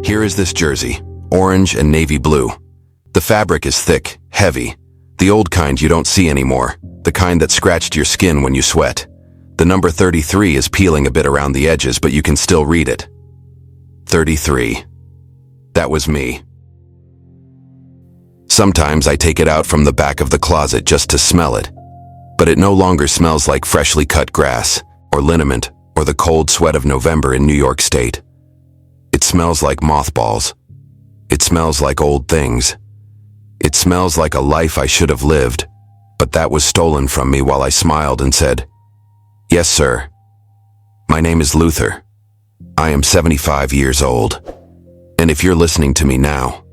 Here is this jersey, orange and navy blue. The fabric is thick, heavy, the old kind you don't see anymore, the kind that scratched your skin when you sweat. The number 33 is peeling a bit around the edges, but you can still read it. 33. That was me. Sometimes I take it out from the back of the closet just to smell it, but it no longer smells like freshly cut grass, or liniment, or the cold sweat of November in New York State. It smells like mothballs. It smells like old things. It smells like a life I should have lived, but that was stolen from me while I smiled and said, "Yes, sir. My name is Luther. I am 75 years old. And if you're listening to me now,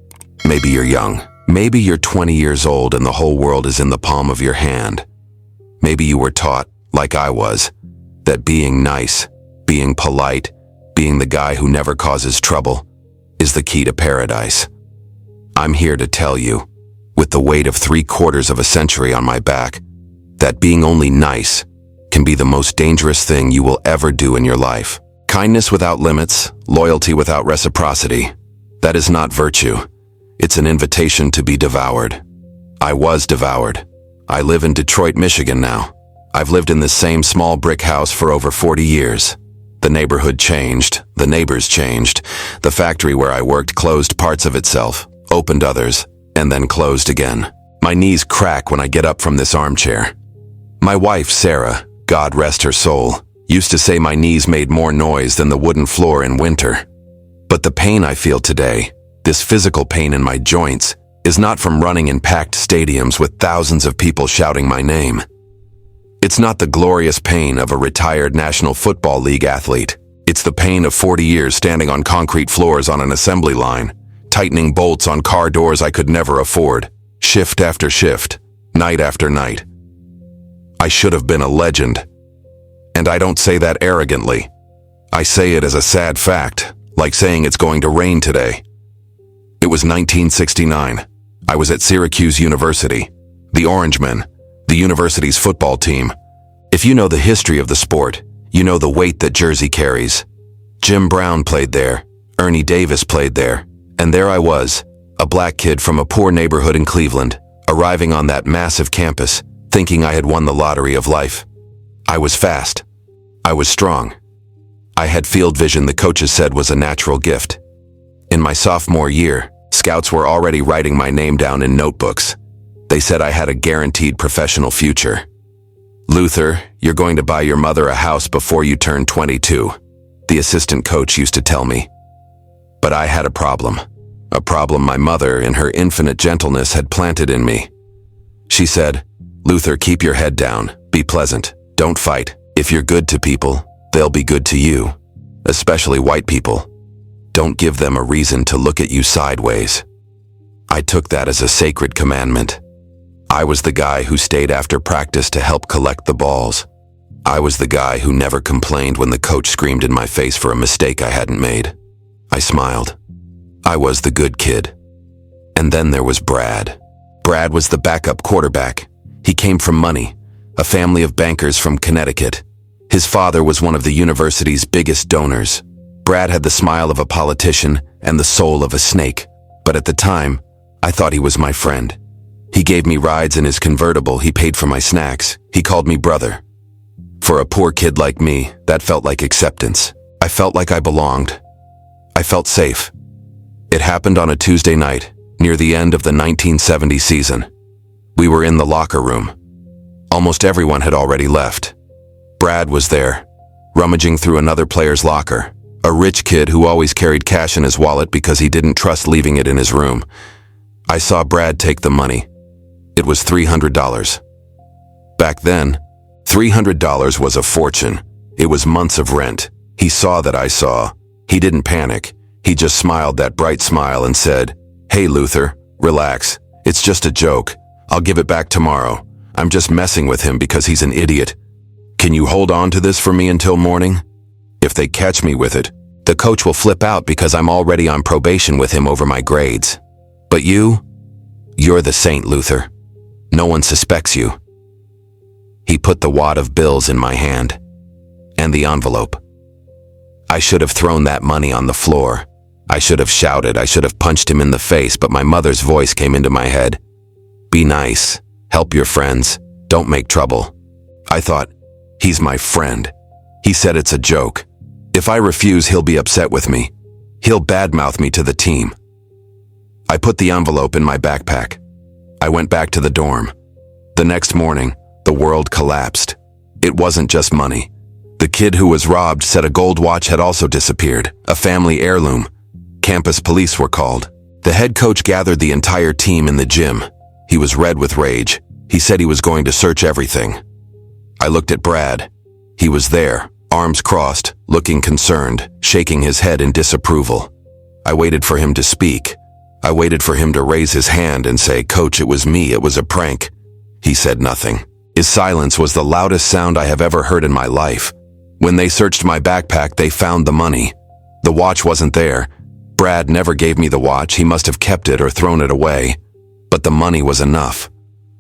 maybe you're young. Maybe you're 20 years old and the whole world is in the palm of your hand. Maybe you were taught, like I was, that being nice, being polite, being the guy who never causes trouble, is the key to paradise. I'm here to tell you, with the weight of 3/4 of a century on my back, that being only nice can be the most dangerous thing you will ever do in your life. Kindness without limits, loyalty without reciprocity, that is not virtue. It's an invitation to be devoured. I was devoured. I live in Detroit, Michigan now. I've lived in this same small brick house for over 40 years. The neighborhood changed, the neighbors changed. The factory where I worked closed parts of itself, opened others, and then closed again. My knees crack when I get up from this armchair. My wife, Sarah, God rest her soul, used to say my knees made more noise than the wooden floor in winter. But the pain I feel today, this physical pain in my joints, is not from running in packed stadiums with thousands of people shouting my name. It's not the glorious pain of a retired National Football League athlete. It's the pain of 40 years standing on concrete floors on an assembly line, tightening bolts on car doors I could never afford, shift after shift, night after night. I should have been a legend. And I don't say that arrogantly. I say it as a sad fact, like saying it's going to rain today. It was 1969. I was at Syracuse University, the Orangemen, the university's football team. If you know the history of the sport, you know the weight that jersey carries. Jim Brown played there, Ernie Davis played there, and there I was, a black kid from a poor neighborhood in Cleveland, arriving on that massive campus, thinking I had won the lottery of life. I was fast. I was strong. I had field vision the coaches said was a natural gift. In my sophomore year, scouts were already writing my name down in notebooks. They said I had a guaranteed professional future. "Luther, you're going to buy your mother a house before you turn 22, the assistant coach used to tell me. But I had a problem my mother, in her infinite gentleness, had planted in me. She said, "Luther, keep your head down, be pleasant, don't fight. If you're good to people, they'll be good to you, especially white people. Don't give them a reason to look at you sideways." I took that as a sacred commandment. I was the guy who stayed after practice to help collect the balls. I was the guy who never complained when the coach screamed in my face for a mistake I hadn't made. I smiled. I was the good kid. And then there was Brad. Brad was the backup quarterback. He came from money, a family of bankers from Connecticut. His father was one of the university's biggest donors. Brad had the smile of a politician and the soul of a snake, but at the time, I thought he was my friend. He gave me rides in his convertible, he paid for my snacks, he called me brother. For a poor kid like me, that felt like acceptance. I felt like I belonged. I felt safe. It happened on a Tuesday night, near the end of the 1970 season. We were in the locker room. Almost everyone had already left. Brad was there, rummaging through another player's locker, a rich kid who always carried cash in his wallet because he didn't trust leaving it in his room. I saw Brad take the money. It was $300. Back then, $300 was a fortune. It was months of rent. He saw that I saw. He didn't panic. He just smiled that bright smile and said, "Hey, Luther, relax. It's just a joke. I'll give it back tomorrow. I'm just messing with him because he's an idiot. Can you hold on to this for me until morning? If they catch me with it, the coach will flip out because I'm already on probation with him over my grades. But you're the saint, Luther. No one suspects you." He put the wad of bills in my hand, and the envelope. I should have thrown that money on the floor. I should have shouted, I should have punched him in the face, but my mother's voice came into my head. Be nice. Help your friends. Don't make trouble. I thought, he's my friend. He said it's a joke. If I refuse, he'll be upset with me. He'll badmouth me to the team. I put the envelope in my backpack. I went back to the dorm. The next morning, the world collapsed. It wasn't just money. The kid who was robbed said a gold watch had also disappeared, a family heirloom. Campus police were called. The head coach gathered the entire team in the gym. He was red with rage. He said he was going to search everything. I looked at Brad. He was there, arms crossed, looking concerned, shaking his head in disapproval. I waited for him to speak. I waited for him to raise his hand and say, "Coach, it was me, it was a prank." He said nothing. His silence was the loudest sound I have ever heard in my life. When they searched my backpack, they found the money. The watch wasn't there. Brad never gave me the watch. He must have kept it or thrown it away. But the money was enough.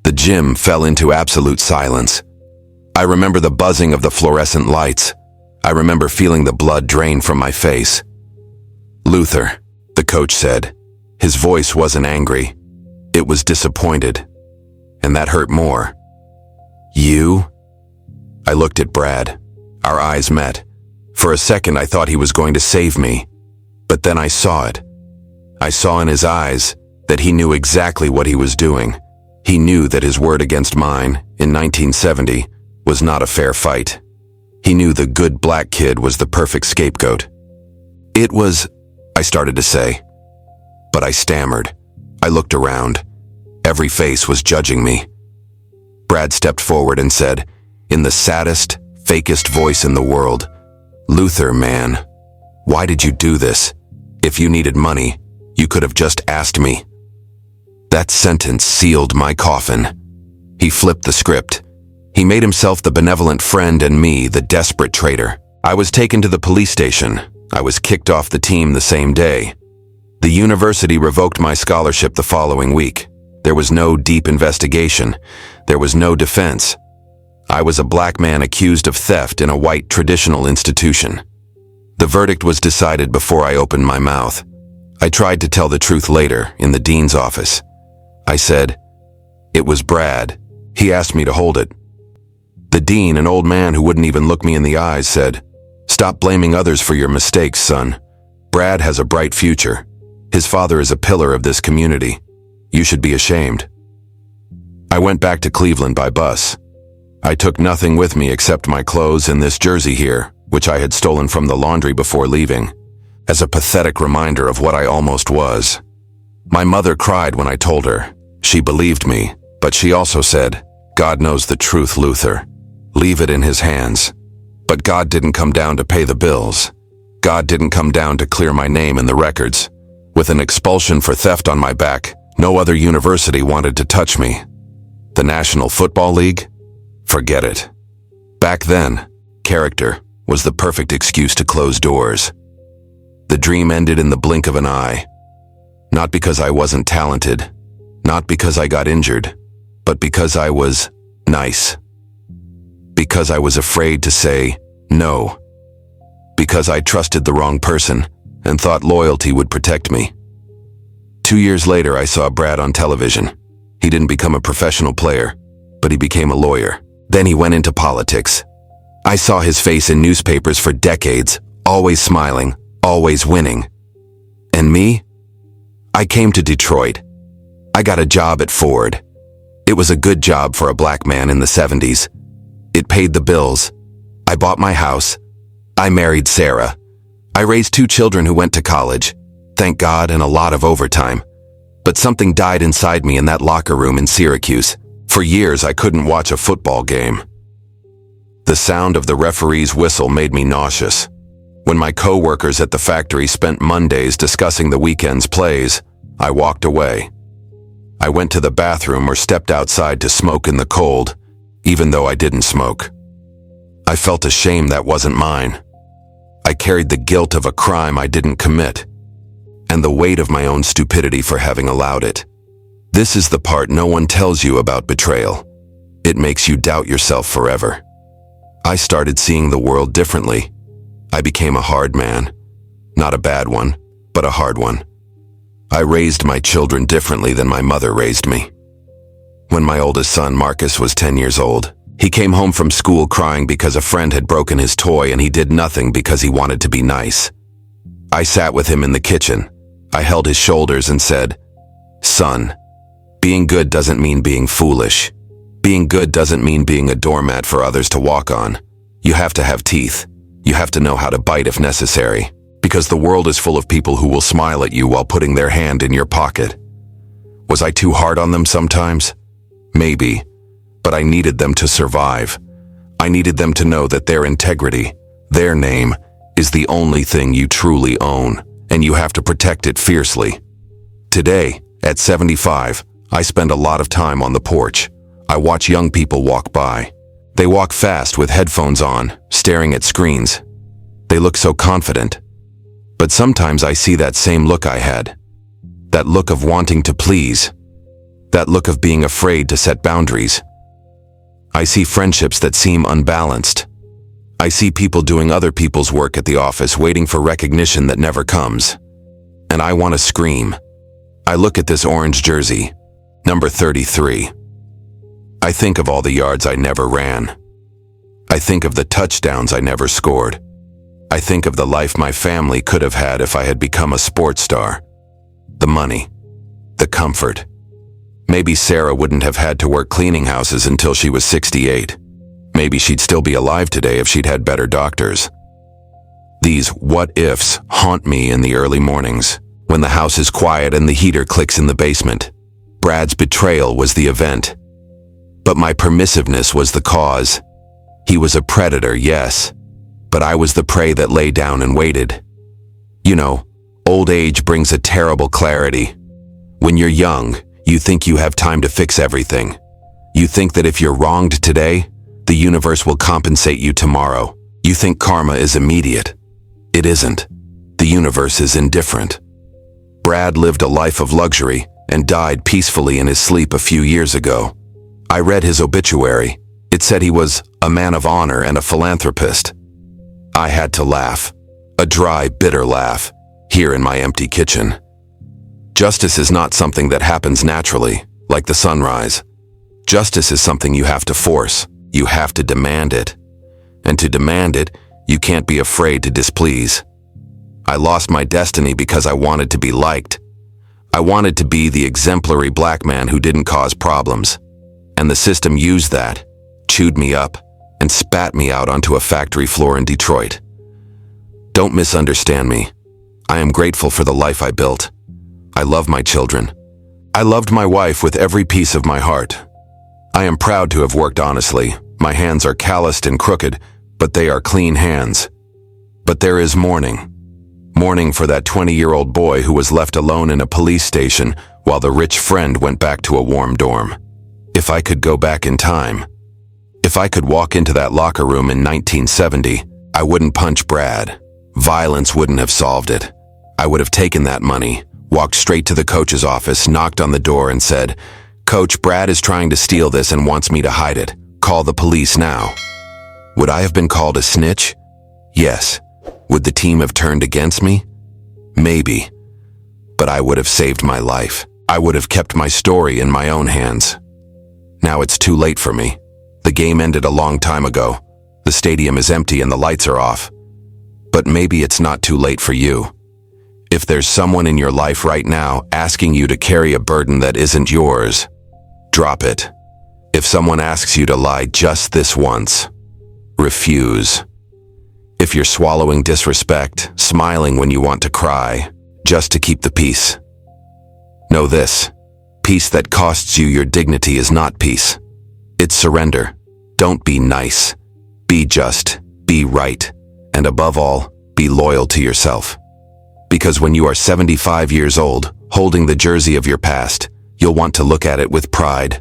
The gym fell into absolute silence. I remember the buzzing of the fluorescent lights. I remember feeling the blood drain from my face. "Luther," the coach said. His voice wasn't angry. It was disappointed. And that hurt more. "You?" I looked at Brad. Our eyes met. For a second, I thought he was going to save me. But then I saw it. I saw in his eyes that he knew exactly what he was doing. He knew that his word against mine, in 1970, was not a fair fight. He knew the good black kid was the perfect scapegoat. "It was," I started to say. But I stammered. I looked around. Every face was judging me. Brad stepped forward and said, in the saddest, fakest voice in the world, "Luther, man, why did you do this? If you needed money, you could have just asked me." That sentence sealed my coffin. He flipped the script. He made himself the benevolent friend and me the desperate traitor. I was taken to the police station. I was kicked off the team the same day. The university revoked my scholarship the following week. There was no deep investigation. There was no defense. I was a black man accused of theft in a white traditional institution. The verdict was decided before I opened my mouth. I tried to tell the truth later, in the dean's office. I said, "It was Brad. He asked me to hold it." The dean, an old man who wouldn't even look me in the eyes, said, "Stop blaming others for your mistakes, son. Brad has a bright future. His father is a pillar of this community. You should be ashamed." I went back to Cleveland by bus. I took nothing with me except my clothes and this jersey here, which I had stolen from the laundry before leaving, as a pathetic reminder of what I almost was. My mother cried when I told her. She believed me, but she also said, "God knows the truth, Luther. Leave it in his hands." But God didn't come down to pay the bills. God didn't come down to clear my name in the records. With an expulsion for theft on my back, no other university wanted to touch me. The National Football League? Forget it. Back then, character was the perfect excuse to close doors. The dream ended in the blink of an eye. Not because I wasn't talented, not because I got injured, but because I was nice. Because I was afraid to say no. Because I trusted the wrong person and thought loyalty would protect me. 2 years later, I saw Brad on television. He didn't become a professional player, but he became a lawyer. Then he went into politics. I saw his face in newspapers for decades, always smiling, always winning. And me? I came to Detroit. I got a job at Ford. It was a good job for a black man in the 70s. It paid the bills. I bought my house. I married Sarah. I raised 2 children who went to college. Thank God, and a lot of overtime. But something died inside me in that locker room in Syracuse. For years, I couldn't watch a football game. The sound of the referee's whistle made me nauseous. When my co-workers at the factory spent Mondays discussing the weekend's plays, I walked away. I went to the bathroom or stepped outside to smoke in the cold, even though I didn't smoke. I felt a shame that wasn't mine. I carried the guilt of a crime I didn't commit, and the weight of my own stupidity for having allowed it. This is the part no one tells you about betrayal. It makes you doubt yourself forever. I started seeing the world differently. I became a hard man. Not a bad one, but a hard one. I raised my children differently than my mother raised me. When my oldest son, Marcus, was 10 years old, he came home from school crying because a friend had broken his toy and he did nothing because he wanted to be nice. I sat with him in the kitchen. I held his shoulders and said, "Son, being good doesn't mean being foolish. Being good doesn't mean being a doormat for others to walk on. You have to have teeth. You have to know how to bite if necessary, because the world is full of people who will smile at you while putting their hand in your pocket." Was I too hard on them sometimes? Maybe, but I needed them to survive. I needed them to know that their integrity, their name, is the only thing you truly own, and you have to protect it fiercely. Today, at 75, I spend a lot of time on the porch. I watch young people walk by. They walk fast with headphones on, staring at screens. They look so confident. But sometimes I see that same look I had. That look of wanting to please. That look of being afraid to set boundaries. I see friendships that seem unbalanced. I see people doing other people's work at the office, waiting for recognition that never comes. And I want to scream. I look at this orange jersey, number 33. I think of all the yards I never ran. I think of the touchdowns I never scored. I think of the life my family could have had if I had become a sports star. The money. The comfort. Maybe Sarah wouldn't have had to work cleaning houses until she was 68. Maybe she'd still be alive today if she'd had better doctors. These what-ifs haunt me in the early mornings, when the house is quiet and the heater clicks in the basement. Brad's betrayal was the event. But my permissiveness was the cause. He was a predator, yes, but I was the prey that lay down and waited. You know, old age brings a terrible clarity. When you're young, you think you have time to fix everything. You think that if you're wronged today, the universe will compensate you tomorrow. You think karma is immediate. It isn't. The universe is indifferent. Brad lived a life of luxury and died peacefully in his sleep a few years ago. I read his obituary. It said he was a man of honor and a philanthropist. I had to laugh. A dry, bitter laugh, here in my empty kitchen. Justice is not something that happens naturally, like the sunrise. Justice is something you have to force. You have to demand it. And to demand it, you can't be afraid to displease. I lost my destiny because I wanted to be liked. I wanted to be the exemplary black man who didn't cause problems. And the system used that, chewed me up, and spat me out onto a factory floor in Detroit. Don't misunderstand me. I am grateful for the life I built. I love my children. I loved my wife with every piece of my heart. I am proud to have worked honestly. My hands are calloused and crooked, but they are clean hands. But there is mourning. Mourning for that 20-year-old boy who was left alone in a police station while the rich friend went back to a warm dorm. If I could go back in time, if I could walk into that locker room in 1970, I wouldn't punch Brad. Violence wouldn't have solved it. I would have taken that money, walked straight to the coach's office, knocked on the door and said, "Coach, Brad is trying to steal this and wants me to hide it. Call the police now." Would I have been called a snitch? Yes. Would the team have turned against me? Maybe. But I would have saved my life. I would have kept my story in my own hands. Now it's too late for me. The game ended a long time ago. The stadium is empty and the lights are off. But maybe it's not too late for you. If there's someone in your life right now asking you to carry a burden that isn't yours, drop it. If someone asks you to lie just this once, refuse. If you're swallowing disrespect, smiling when you want to cry, just to keep the peace, know this: peace that costs you your dignity is not peace. It's surrender. Don't be nice. Be just. Be right. And above all, be loyal to yourself. Because when you are 75 years old, holding the jersey of your past, you'll want to look at it with pride.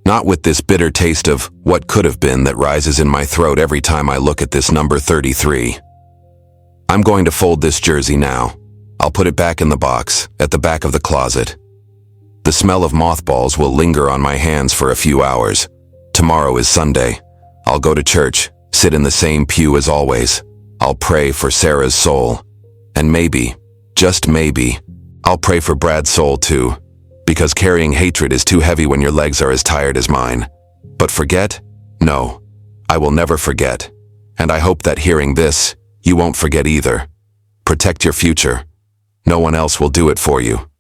Not with this bitter taste of what could have been that rises in my throat every time I look at this number 33. I'm going to fold this jersey now. I'll put it back in the box, at the back of the closet. The smell of mothballs will linger on my hands for a few hours. Tomorrow is Sunday. I'll go to church, sit in the same pew as always. I'll pray for Sarah's soul. And maybe, just maybe, I'll pray for Brad's soul too, because carrying hatred is too heavy when your legs are as tired as mine. But forget? No, I will never forget. And I hope that hearing this, you won't forget either. Protect your future. No one else will do it for you.